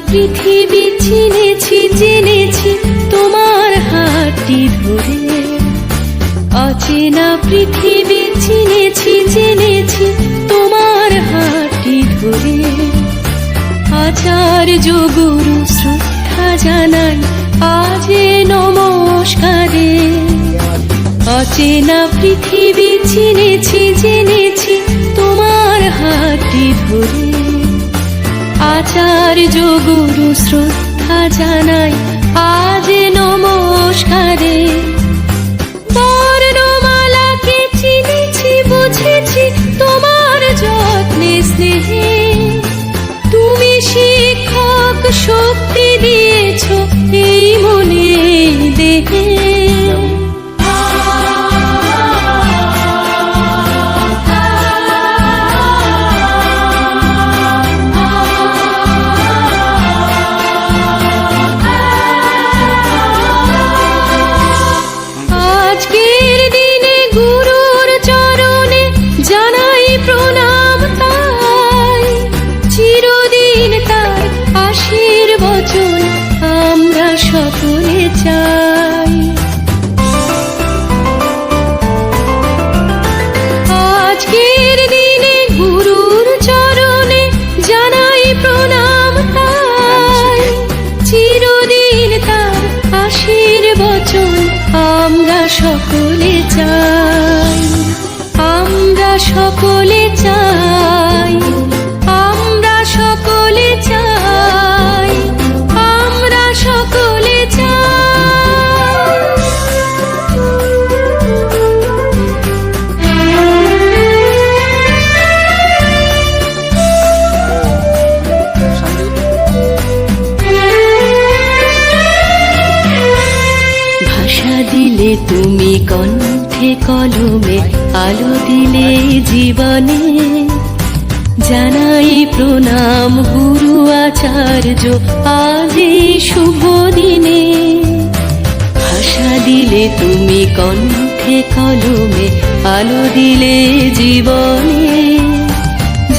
পৃথিবী চিনেছি জেনেছি তোমার হাতটি ধরে, অচেনা পৃথিবী চিনেছি জেনেছি তোমার হাতটি ধরে। আচার্য গুরু শ্রদ্ধা জানাই আজ নমস্কারে। অচেনা পৃথিবী চিনেছি জেনেছি তোমার হাতটি ধরে। আচার্য গুরু শ্রদ্ধা জানাই আজ নমস্কারে। বর্ণমালাকে চিনেছি বুঝেছি তোমার যত্নে স্নেহে। তুমি শিক্ষক শক্তি দিয়েছ এই মনে দেহে। আজকের দিনে গুরুর চরণে জানাই প্রণাম তাই, চিরদিন তার আশীর্বচন আমরা সকলে চাই। আজকের দিনে গুরুর চরণে জানাই প্রণাম তাই, চিরদিন তার আশীর্বচন আমরা সকলে চাই। আমরা সকলে চাই, আমরা সকলে চাই, আমরা সকলে ভাষা দিলে তুমি কণ্ঠে কলমে, আলো দিলে জীবনে। জানাই প্রণাম গুরু আচার্য আজ এই শুভ দিনে। ভাষা দিলে তুমি কণ্ঠে কলমে, আলো দিলে জীবনে।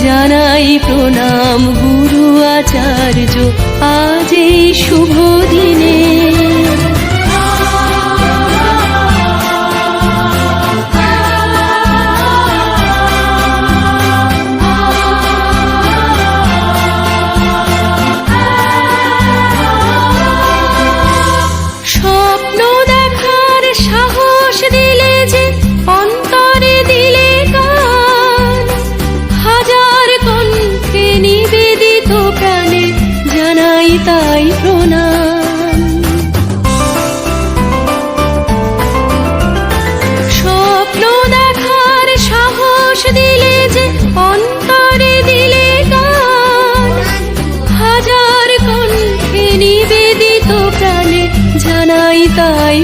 জানাই প্রণাম গুরু আচার্য আজ এই শুভ দিনে। স্বপ্ন দেখার সাহস দিলে যে অন্তরে দিলে গান, হাজার কণ্ঠে নিবেদিত প্রাণে জানাই তাই প্রণাম। স্বপ্ন দেখার সাহস দিলে যে অন্তরে দিলে গান, হাজার কণ্ঠে নিবেদিত প্রাণে জানাই তাই